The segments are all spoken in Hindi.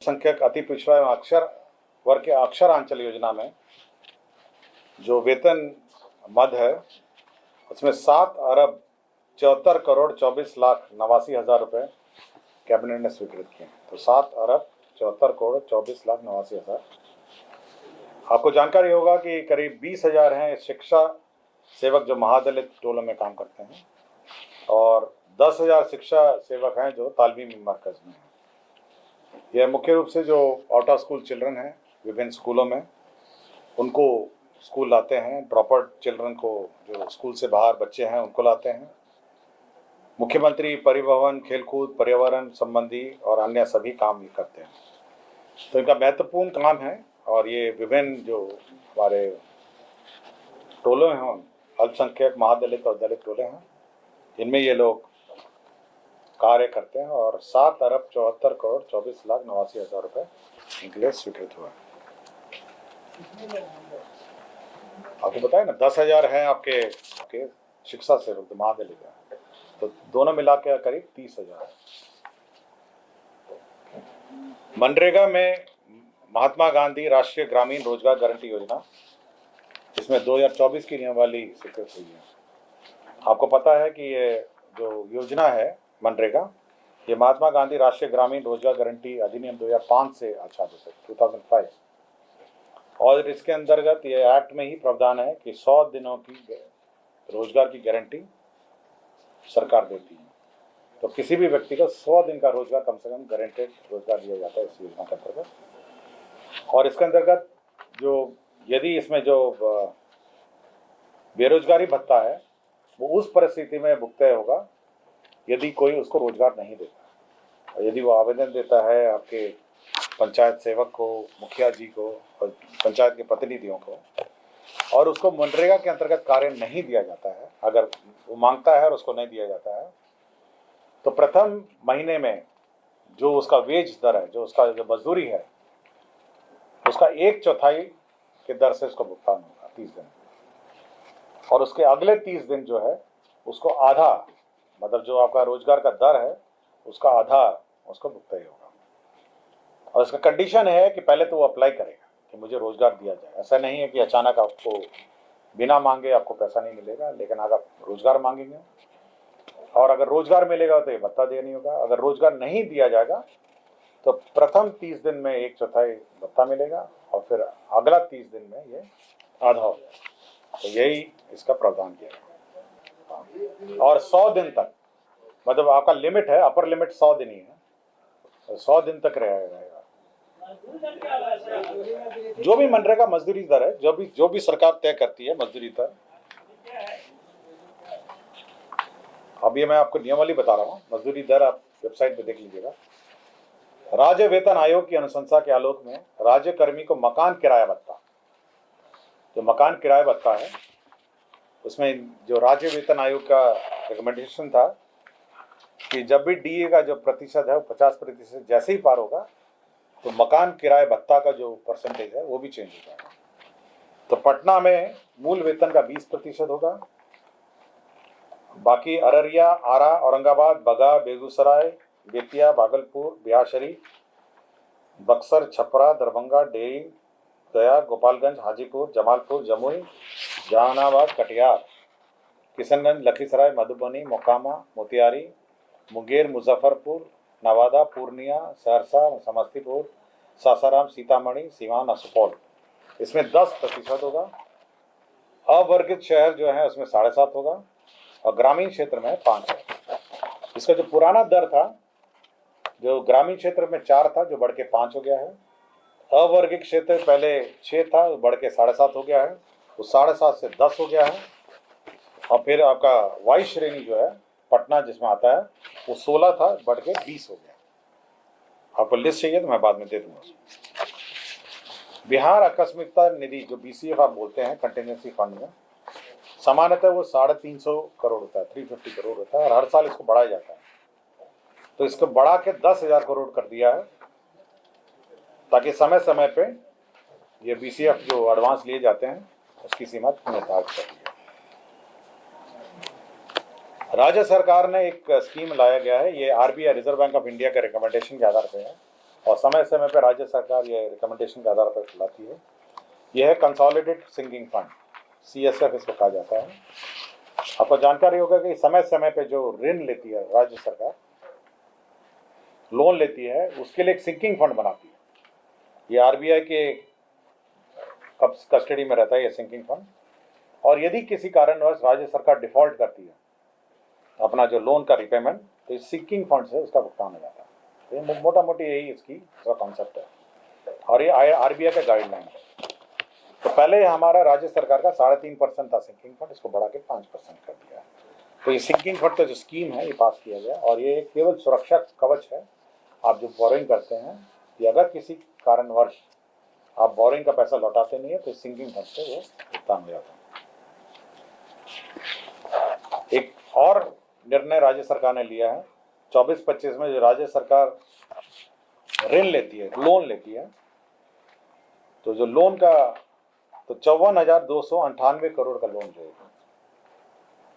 संख्यक अति पिछड़ा एवं अक्षर वर्ग के अक्षरांचल योजना में जो वेतन मद है उसमें 7,74,24,89,80,000 रुपये कैबिनेट ने स्वीकृत किए। तो 7,74,24,89,80,000। आपको जानकारी होगा कि करीब 20,000 हैं शिक्षा सेवक जो महादलित टोलों में काम करते हैं और 10,000 शिक्षा सेवक हैं जो तालबीम मरकज में हैं। यह मुख्य रूप से जो आउट ऑफ स्कूल चिल्ड्रन हैं विभिन्न स्कूलों में उनको स्कूल लाते हैं, ड्रॉप आउट चिल्ड्रन को जो स्कूल से बाहर बच्चे हैं उनको लाते हैं। मुख्यमंत्री परिवहन, खेलकूद, पर्यावरण संबंधी और अन्य सभी काम ये करते हैं। तो इनका महत्वपूर्ण काम है और ये विभिन्न जो हमारे टोले हैं अल्पसंख्यक, महादलित और दलित टोले हैं इनमें ये लोग कार्य करते हैं और 7,74,24,89,80,000 रुपये इनके लिए स्वीकृत हुआ है। आपको बताया ना 10,000 हैं आपके शिक्षा सेवक महादलित है, तो दोनों मिला के करीब 30,000 है। मनरेगा में महात्मा गांधी राष्ट्रीय ग्रामीण रोजगार गारंटी योजना इसमें 2024 की नियमावली स्वीकृत हुई है। आपको पता है कि ये जो योजना है मनरेगा ये महात्मा गांधी राष्ट्रीय ग्रामीण रोजगार गारंटी अधिनियम 2005 से आच्छादित है 2005 और इसके अंतर्गत ये एक्ट में ही प्रावधान है कि 100 दिनों की रोजगार की गारंटी सरकार देती है। तो किसी भी व्यक्ति को 100 दिन का रोजगार कम से कम गारंटेड रोजगार दिया जाता है इस योजना के अंतर्गत। और इसके अंतर्गत जो यदि इसमें जो बेरोजगारी भत्ता है वो उस परिस्थिति में भुगतान होगा यदि कोई उसको रोजगार नहीं देता और यदि वो आवेदन देता है आपके पंचायत सेवक को, मुखिया जी को और पंचायत के प्रतिनिधियों को और उसको मनरेगा के अंतर्गत कार्य नहीं दिया जाता है, अगर वो मांगता है और उसको नहीं दिया जाता है तो प्रथम महीने में जो उसका वेज दर है, जो उसका जो मजदूरी है उसका 1/4 के दर से उसको भुगतान होगा 30 दिन और उसके अगले 30 दिन जो है उसको आधा, मतलब जो आपका रोजगार का दर है उसका आधा उसको भुगतान होगा। और इसका कंडीशन है कि पहले तो वो अप्लाई करेगा कि मुझे रोजगार दिया जाए। ऐसा नहीं है कि अचानक आपको बिना मांगे आपको पैसा नहीं मिलेगा, लेकिन अगर आप रोजगार मांगेंगे और अगर रोजगार मिलेगा तो ये भत्ता देना नहीं होगा। अगर रोजगार नहीं दिया जाएगा तो प्रथम 30 दिन में 1/4 भत्ता मिलेगा और फिर अगला 30 दिन में ये आधा हो जाएगा। तो यही इसका प्रावधान किया गया और 100 दिन तक, मतलब आपका लिमिट है, अपर लिमिट 100 दिन ही है, 100 दिन तक रहेगा। जो भी मनरेगा मजदूरी दर है, जो भी सरकार तय करती है मजदूरी दर, अब ये मैं आपको नियमावली बता रहा हूँ। मजदूरी दर आप वेबसाइट पे देख लीजिएगा। राज्य वेतन आयोग की अनुशंसा के आलोक में राज्य कर्मी को मकान किराया भत्ता, जो मकान किराया भत्ता है उसमें जो राज्य वेतन आयोग का रिकमेंडेशन था कि जब भी डीए का जो प्रतिशत है वो 50% जैसे ही पार होगा तो मकान किराए भत्ता का जो परसेंटेज है वो भी चेंज हो जाएगा। तो पटना में मूल वेतन का 20% होगा, बाकी अररिया, आरा, औरंगाबाद, बगहा, बेगूसराय, बेतिया, भागलपुर, बिहारशरीफ, बक्सर, छपरा, दरभंगा, डेरी, गया, गोपालगंज, हाजीपुर, जमालपुर, जमुई, जहानाबाद, कटिहार, किशनगंज, लखीसराय, मधुबनी, मोकामा, मोतिहारी, मुंगेर, मुजफ्फरपुर, नवादा, पूर्णिया, सहरसा, समस्तीपुर, सासाराम, सीतामढ़ी, सीवान और सुपौल इसमें 10% होगा। अवर्गित शहर जो है उसमें 7.5 होगा और ग्रामीण क्षेत्र में 5 है। इसका जो पुराना दर था, जो ग्रामीण क्षेत्र में 4 था जो बढ़ के 5 हो गया है। अवर्गित क्षेत्र पहले 6 था, बढ़ के 7.5 हो गया है, वो 7.5 से 10 हो गया है। और फिर आपका वाई श्रेणी जो है पटना जिसमें आता है वो 16 था, बढ़ के 20 हो गया। आपको लिस्ट चाहिए तो मैं बाद में दे दूंगा। बिहार आकस्मिकता निधि जो BCF आप बोलते हैं कंटिजेंसी फंड में, सामान्यतः वो 350 करोड़ होता है, 350 करोड़ होता है और हर साल इसको बढ़ाया जाता है। तो इसको बढ़ा के 10,000 करोड़ कर दिया है ताकि समय समय पे ये BCF जो एडवांस लिए जाते हैं उसकी सीमा निर्धारित कर दी है। राज्य सरकार ने एक स्कीम लाया गया है, ये RBI reserve bank of India के रिकमेंडेशन के आधार पर है। और समय समय पर राज्य सरकार ये रिकमेंडेशन के आधार पर खिलाती है। यह है कंसोलिडेटेड सिंकिंग फंड, CSF इसको कहा जाता है। आपको जानकारी होगा कि समय समय पे जो ऋण लेती है राज्य सरकार, लोन लेती है, उसके लिए एक सिंकिंग फंड बनाती है। ये RBI के कस्टडी में रहता है ये सिंकिंग फंड। और यदि किसी कारणवश राज्य सरकार डिफॉल्ट करती है अपना जो लोन का रिपेमेंट, तो इस सिंकिंग फंड से उसका भुगतान हो जाता है। तो ये मोटा मोटी यही इसकी कॉन्सेप्ट है और ये RBI का गाइडलाइन है। तो पहले हमारा राज्य सरकार का 3.5% था सिंकिंग फंड, इसको बढ़ा के 5% कर दिया है। तो ये सिंकिंग फंड का जो स्कीम है ये पास किया गया और ये केवल सुरक्षा कवच है। आप जो बोरिंग करते हैं कि अगर किसी कारणवश आप बोरिंग का पैसा लौटाते नहीं है तो सिंकिंग फंड से वो भुगतान हो जाता है। एक और निर्णय राज्य सरकार ने लिया है 24-25 में, जो राज्य सरकार ऋण लेती है, लोन लेती है, तो जो लोन का तो 54,298 करोड़ का लोन जो है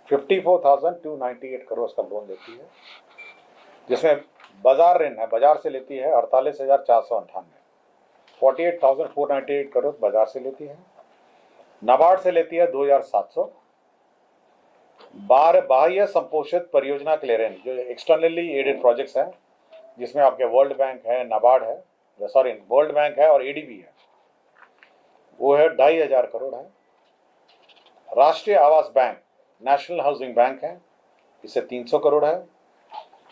54,298 करोड़ का लोन लेती है, जिसमें बाजार ऋण है, बाजार से लेती है 48,498, 48,498 करोड़ बाजार से लेती है। नाबार्ड से लेती है 2,700। बाह्य संपोषित परियोजना के लिए ऋण जो एक्सटर्नली एडेड प्रोजेक्ट्स हैं, जिसमें आपके वर्ल्ड बैंक है, नाबार्ड है, वर्ल्ड बैंक है और ADB है, वो है 2,500 करोड़ है। राष्ट्रीय आवास बैंक, नेशनल हाउसिंग बैंक है, इससे 300 करोड़ है।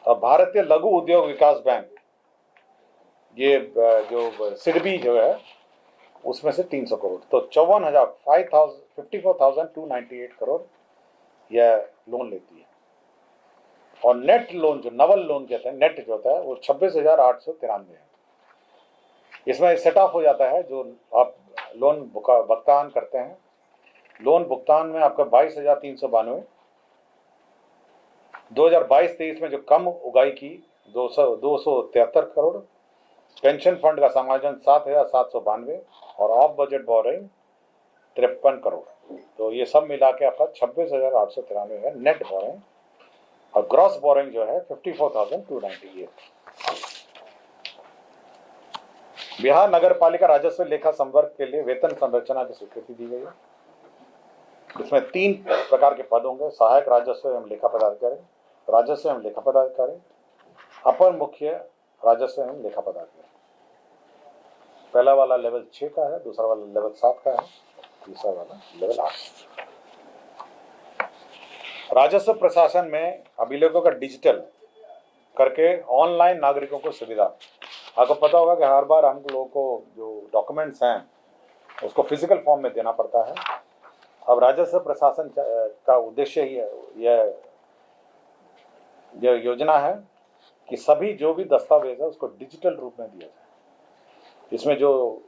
और भारतीय लघु उद्योग विकास बैंक, ये जो सिडबी जो है उसमें से 300 करोड़, तो 54,298 करोड़ यह लोन लेती है। और नेट लोन, जो नवल लोन कहते हैं, नेट जो होता है वो 26,893 है। इसमें सेट ऑफ हो जाता है जो आप लोन भुगतान करते हैं। लोन भुगतान में आपका 22,392, 2022-23 में जो कम उगाई की 273 करोड़, पेंशन फंड का समायोजन 7,792 और ऑफ बजट बोरिंग 53 करोड़। तो ये सब मिला के आपका 26,893 है नेट बोरिंग, और ग्रॉस बोरिंग जो है 54,298। बिहार नगर पालिका राजस्व लेखा संवर्ग के लिए वेतन संरचना की स्वीकृति दी गई है। इसमें 3 प्रकार के पद होंगे: सहायक राजस्व एवं लेखा पदाधिकारी, राजस्व एवं लेखा पदाधिकारी, अपर मुख्य राजस्व एवं लेखा पदाधिकारी। पहला वाला लेवल 6 का है, दूसरा वाला लेवल 7 का है, तीसरा वाला लेवल 8। राजस्व प्रशासन में अभिलेखों का डिजिटल करके ऑनलाइन नागरिकों को सुविधा। आपको पता होगा कि हर बार हम लोगों को जो डॉक्यूमेंट्स हैं उसको फिजिकल फॉर्म में देना पड़ता है। अब राजस्व प्रशासन का उद्देश्य ही यह योजना है कि सभी जो भी दस्तावेज है उसको डिजिटल रूप में दिया जाए। इसमें जो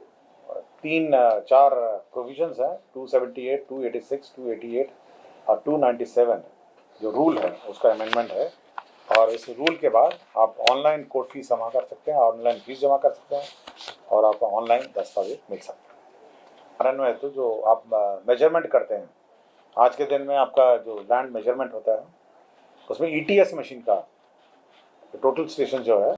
3-4 प्रोविजंस हैं, 278, 286, 288 और 297 जो रूल है उसका अमेंडमेंट है। और इस रूल के बाद आप ऑनलाइन कोर्ट फीस जमा कर सकते हैं, ऑनलाइन फीस जमा कर सकते हैं और आपको ऑनलाइन दस्तावेज मिल सकते हैं। कारण है तो जो आप मेजरमेंट करते हैं, आज के दिन में आपका जो लैंड मेजरमेंट होता है उसमें ETS मशीन का टोटल स्टेशन जो है